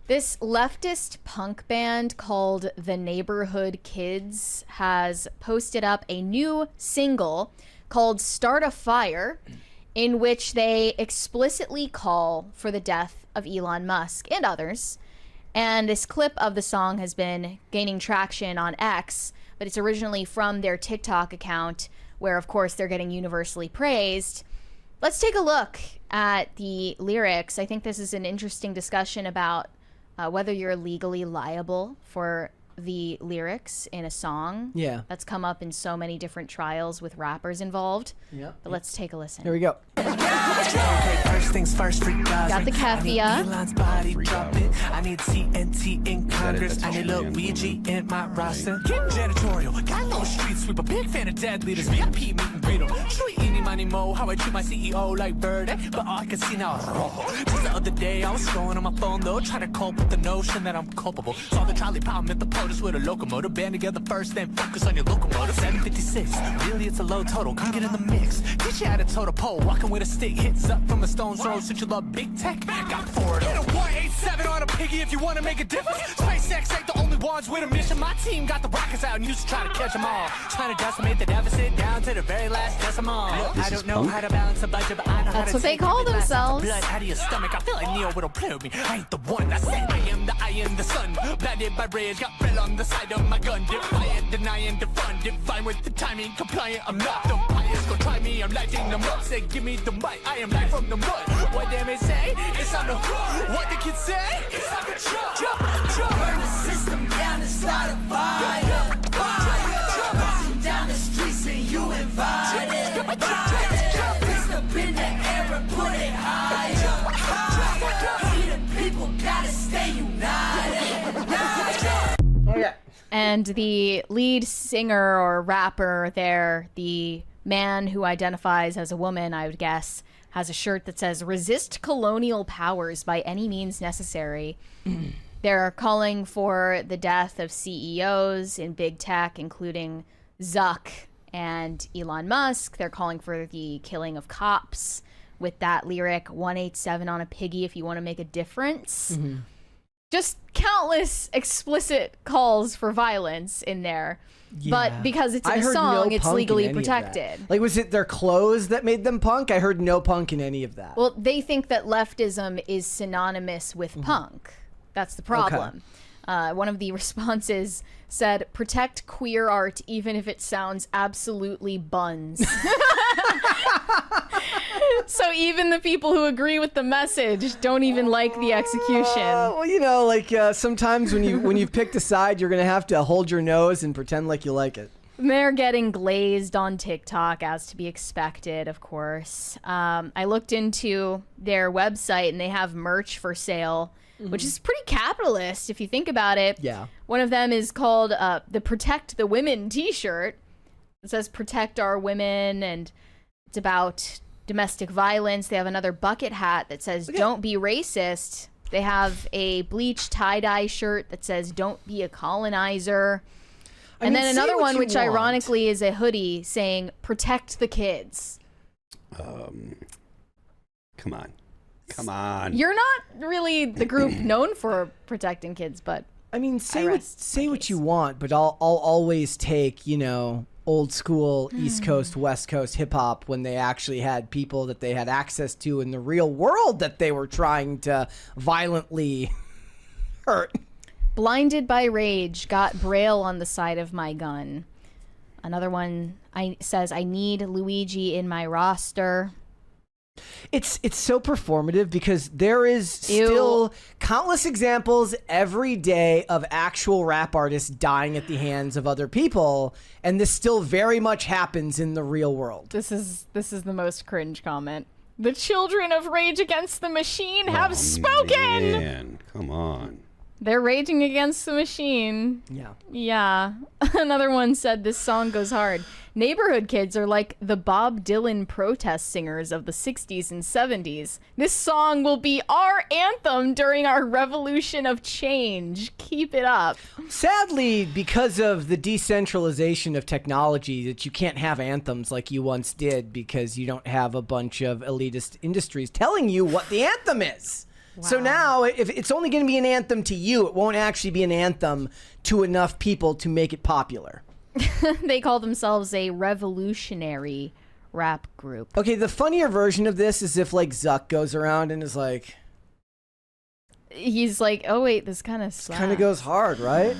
This leftist punk band called The Neighborhood Kids has posted up a new single called Start a Fire, in which they explicitly call for the death of Elon Musk and others. And this clip of the song has been gaining traction on X, but it's originally from their TikTok account, where of course they're getting universally praised. Let's take a look at the lyrics. I think this is an interesting discussion about whether you're legally liable for the lyrics in a song. Yeah. That's come up in so many different trials with rappers involved. Yeah. But let's take a listen. Here we go. First things first, Got the Kafia. Elon's body dropping. I need TNT in Congress. I need Luigi in my roster. Getting janitorial. Got no street sweeper. Big fan of dead leaders. VIP meet and greet 'em. Treat any money mo. How I treat my CEO like Bird. But all I can see now is just the other day I was scrolling on my phone though, trying to cope with the notion that I'm culpable. Saw the trolley pile at the POTUS with a locomotive. Band together first, then focus on your locomotive. 756. Really, it's a low total. Come get in the mix. Teach you how to toe the pole. Walking with a stick. Hits up from a stone's throw. Since you love big tech, got four. Hit a 187 on a piggy if you want to make a difference. SpaceX ain't the only ones with a mission. My team got the rockets out and used to try to catch them all. Trying to decimate the deficit down to the very last decimal. I don't know how to balance a budget, but I know how to. That's what they call themselves. Blood out of your stomach. I feel like Neo will play with me. I ain't the one. I said I am the sun. Blinded by rage, got bread on the side of my gun. Defiant, denying, defund. Fine with the timing, compliant. I'm not the bias. Go try me. I'm lighting them up. Say give me the mic. I am live from the mud. What they may say, it's on the hook. What the kids say, it's on the jump. Burn the system down and start a fire. Marching down the streets and you invited. Fist up in the air and put it higher. We the people gotta stay united. Okay. And the lead singer or rapper there, the man who identifies as a woman, I would guess, has a shirt that says, "Resist colonial powers by any means necessary." They're calling for the death of CEOs in big tech, including Zuck and Elon Musk. They're calling for the killing of cops with that lyric, 187 on a piggy if you want to make a difference. Just countless explicit calls for violence in there. Yeah. But because it's in I a heard song, no it's punk in legally any of that. protected. Like, was it their clothes that made them punk? I heard no punk in any of that. Well, they think that leftism is synonymous with punk. That's the problem. One of the responses said, "Protect queer art even if it sounds absolutely buns." So even the people who agree with the message don't even like the execution. Well, you know, like sometimes when you've picked a side, you're gonna have to hold your nose and pretend like you like it. They're getting glazed on TikTok, as to be expected, of course. I looked into their website, and they have merch for sale, which is pretty capitalist if you think about it. Yeah. One of them is called the Protect the Women t-shirt. It says protect our women, and it's about domestic violence. They have another bucket hat that says don't be racist. They have a bleach tie-dye shirt that says don't be a colonizer. And then another one, which ironically is a hoodie saying protect the kids. Come on. You're not really the group known for protecting kids, but I mean, say what you want, but I'll always take, you know, old school East Coast, West Coast hip hop when they actually had people that they had access to in the real world that they were trying to violently hurt. Blinded by rage, got Braille on the side of my gun. Another one says, I need Luigi in my roster. It's so performative because there is still countless examples every day of actual rap artists dying at the hands of other people, and this still very much happens in the real world. This is the most cringe comment. The children of Rage Against the Machine have spoken! Man, come on. They're raging against the machine. Yeah. Yeah. Another one said this song goes hard. Neighborhood kids are like the Bob Dylan protest singers of the 60s and 70s. This song will be our anthem during our revolution of change. Keep it up. Sadly, because of the decentralization of technology, that you can't have anthems like you once did because you don't have a bunch of elitist industries telling you what the anthem is. So now, if it's only going to be an anthem to you, it won't actually be an anthem to enough people to make it popular. They call themselves a revolutionary rap group. Okay, the funnier version of this is if like Zuck goes around and is like, he's like, oh wait, this kind of slaps. kind of goes hard, right?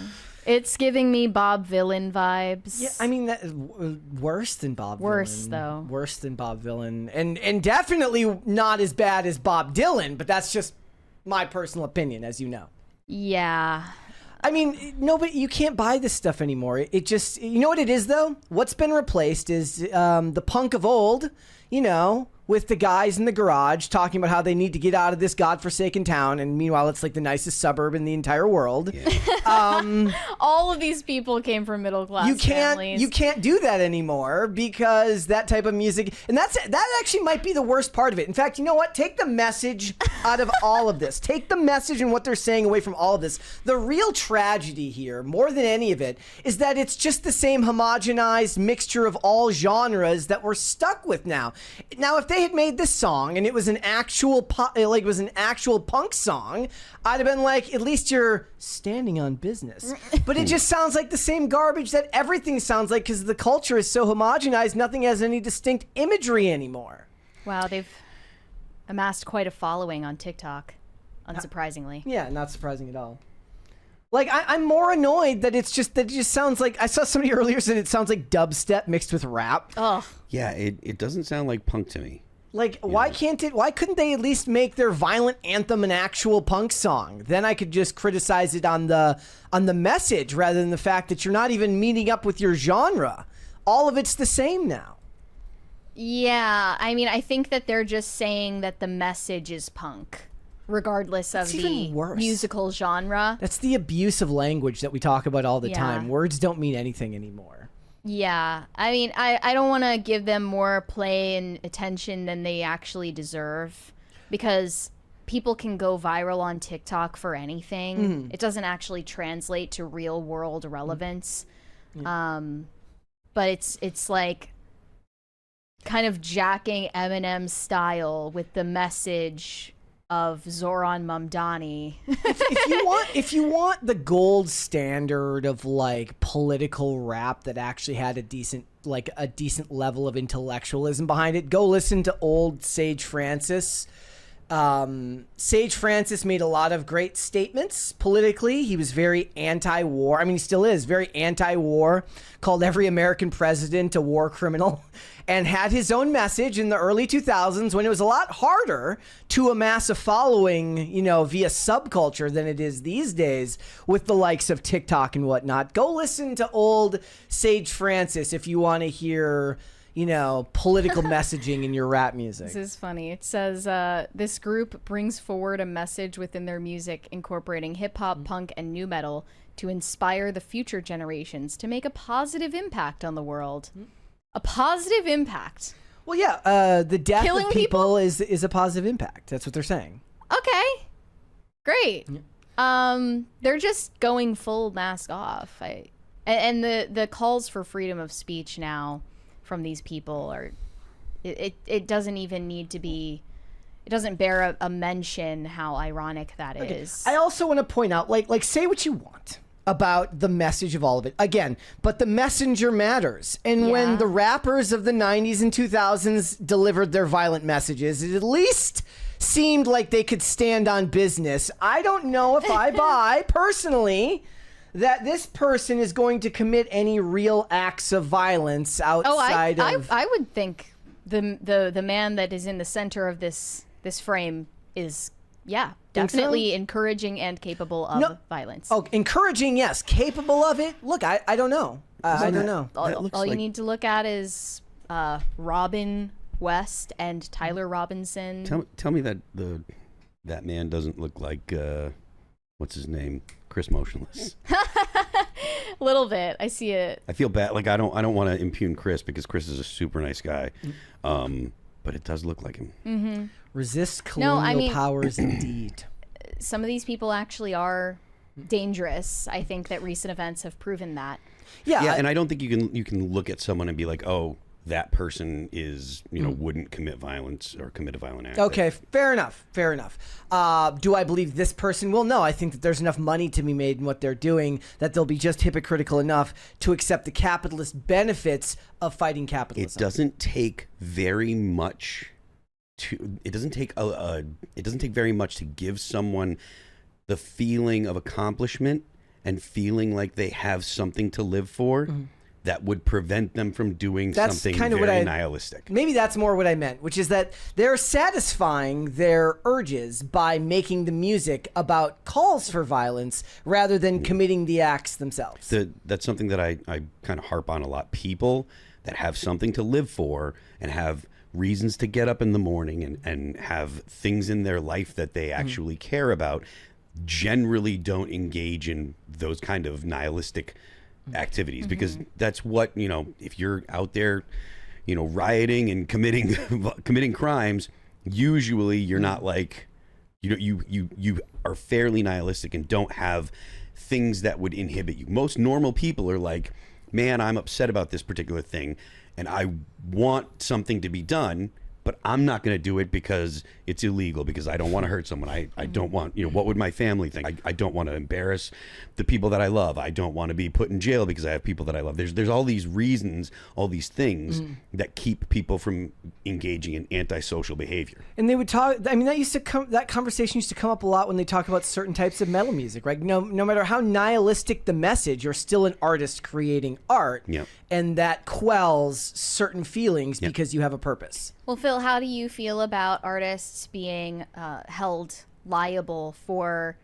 It's giving me Bob Villain vibes. Yeah, I mean that worse than Bob. Worse, Dylan. though. Worse than Bob Dylan, and definitely not as bad as Bob Dylan. But that's just my personal opinion, as you know. Yeah. I mean, nobody. You can't buy this stuff anymore. It just, you know what it is though. What's been replaced is the punk of old. You know, with the guys in the garage talking about how they need to get out of this godforsaken town, and meanwhile, it's like the nicest suburb in the entire world. Yeah. All of these people came from middle class families. You can't do that anymore because that type of music, and that actually might be the worst part of it. In fact, you know what? Take the message out of all of this. Take the message and what they're saying away from all of this. The real tragedy here, more than any of it, is that it's just the same homogenized mixture of all genres that we're stuck with now. Now, if they had made this song and it was an actual punk song, I'd have been like, at least you're standing on business. But it just sounds like the same garbage that everything sounds like because the culture is so homogenized, nothing has any distinct imagery anymore. Wow, they've amassed quite a following on TikTok, unsurprisingly. Yeah, not surprising at all. Like, I'm more annoyed that it just sounds like, I saw somebody earlier said it sounds like dubstep mixed with rap. Oh. Yeah, it doesn't sound like punk to me. Like, why couldn't they at least make their violent anthem an actual punk song? Then I could just criticize it on the message rather than the fact that you're not even meeting up with your genre. All of it's the same now. Yeah, I mean, I think that they're just saying that the message is punk, regardless of the musical genre. That's the abuse of language that we talk about all the time. Words don't mean anything anymore. Yeah, I mean, I don't want to give them more play and attention than they actually deserve, because people can go viral on TikTok for anything. It doesn't actually translate to real world relevance. But it's like kind of jacking Eminem style with the message of Zoran Mamdani. if you want the gold standard of like political rap that actually had a decent level of intellectualism behind it, go listen to old Sage Francis. Sage Francis made a lot of great statements politically. He was very anti-war. I mean, he still is very anti-war, called every American president a war criminal, and had his own message in the early 2000s when it was a lot harder to amass a following, you know, via subculture than it is these days with the likes of TikTok and whatnot. Go listen to old Sage Francis if you want to hear, you know, political messaging in your rap music. This is funny. It says, this group brings forward a message within their music incorporating hip-hop, punk, and nu metal to inspire the future generations to make a positive impact on the world. A positive impact. Well, yeah, the death Killing of people is a positive impact. That's what they're saying. Okay. Great. They're just going full mask off. And the calls for freedom of speech now from these people are, it doesn't even need to be, it doesn't bear a mention how ironic that is. I also want to point out, like say what you want about the message of all of it. Again, but the messenger matters. And when the rappers of the 90s and 2000s delivered their violent messages, it at least seemed like they could stand on business. I don't know if I buy, personally, that this person is going to commit any real acts of violence outside of... I would think the man that is in the center of this frame is, definitely encouraging and capable of violence. Oh, encouraging, yes. Capable of it? Look, I don't know. I don't know. All you need to look at is Robin West and Tyler Robinson. Tell me that that man doesn't look like what's his name? Chris Motionless. A little bit. I see it. I feel bad. Like I don't want to impugn Chris because Chris is a super nice guy. But it does look like him. Mm-hmm. Resist colonial powers indeed. Some of these people actually are dangerous. I think that recent events have proven that. Yeah, and I don't think you can look at someone and be like, oh, that person is, wouldn't commit violence or commit a violent act. Okay, fair enough. Do I believe this person will? No, I think that there's enough money to be made in what they're doing that they'll be just hypocritical enough to accept the capitalist benefits of fighting capitalism. It doesn't take very much it doesn't take very much to give someone the feeling of accomplishment and feeling like they have something to live for. That would prevent them from doing something very nihilistic. Maybe that's more what I meant, which is that they're satisfying their urges by making the music about calls for violence rather than committing the acts themselves. That's something that I kind of harp on a lot. People that have something to live for and have reasons to get up in the morning and have things in their life that they actually care about generally don't engage in those kind of nihilistic activities, because that's what, if you're out there, rioting and committing crimes, usually you're not like, you are fairly nihilistic and don't have things that would inhibit you. Most normal people are like, man, I'm upset about this particular thing and I want something to be done, but I'm not going to do it because it's illegal, because I don't want to hurt someone. I don't want, what would my family think? I don't want to embarrass the people that I love. I don't want to be put in jail because I have people that I love. There's all these reasons, all these things that keep people from engaging in antisocial behavior. And they would talk, that conversation used to come up a lot when they talk about certain types of metal music, right? No matter how nihilistic the message, you're still an artist creating art. Yep. And that quells certain feelings because you have a purpose. Well, Phil, how do you feel about artists being held liable for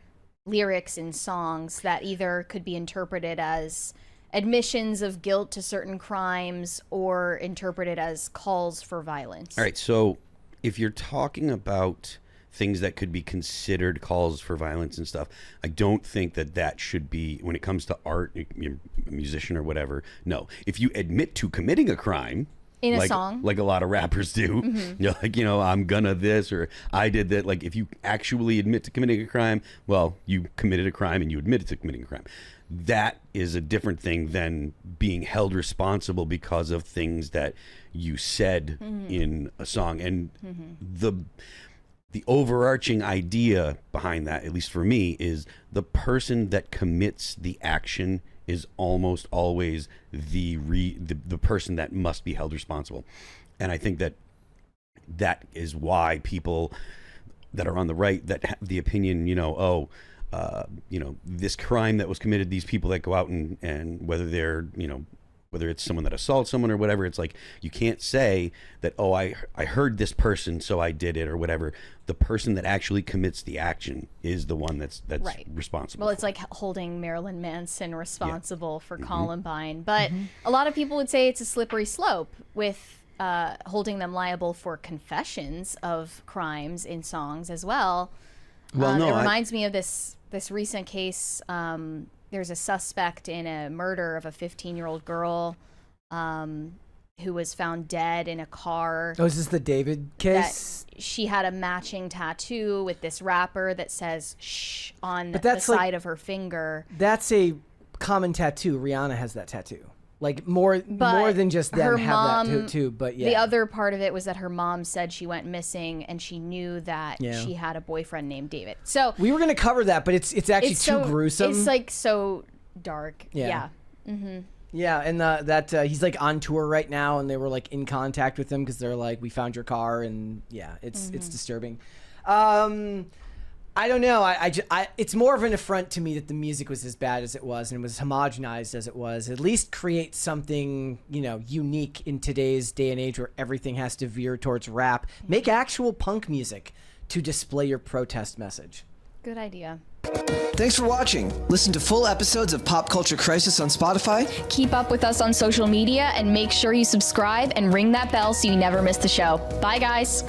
lyrics in songs that either could be interpreted as admissions of guilt to certain crimes or interpreted as calls for violence? All right, so if you're talking about things that could be considered calls for violence and stuff, I don't think that should be, when it comes to art, you're a musician or whatever. No, if you admit to committing a crime in a song, like a lot of rappers do, you're like, I'm gonna this, or I did that. Like, if you actually admit to committing a crime, well, you committed a crime and you admitted to committing a crime. That is a different thing than being held responsible because of things that you said in a song. And the overarching idea behind that, at least for me, is the person that commits the action is almost always the person that must be held responsible. And I think that is why people that are on the right that have the opinion, this crime that was committed, these people that go out and whether they're, whether it's someone that assaults someone or whatever, it's like, you can't say that, I heard this person, so I did it or whatever. The person that actually commits the action is the one that's right. responsible. Well, it's like holding Marilyn Manson responsible for Columbine. But a lot of people would say it's a slippery slope with holding them liable for confessions of crimes in songs as well. Well, no, it reminds me of this recent case. There's a suspect in a murder of a 15-year-old girl who was found dead in a car. Oh, is this the David case? She had a matching tattoo with this wrapper that says "shh" on the side of her finger. That's a common tattoo. Rihanna has that tattoo. Like more than just them have that tattoo, but yeah. The other part of it was that her mom said she went missing and she knew that she had a boyfriend named David. So we were going to cover that, but it's actually too gruesome. It's like so dark. Yeah. Yeah, and that he's like on tour right now, and they were like in contact with him because they're like, we found your car, and it's disturbing. I don't know. It's more of an affront to me that the music was as bad as it was and it was homogenized as it was. At least create something, unique in today's day and age where everything has to veer towards rap. Make actual punk music to display your protest message. Good idea. Thanks for watching. Listen to full episodes of Pop Culture Crisis on Spotify. Keep up with us on social media and make sure you subscribe and ring that bell so you never miss the show. Bye, guys.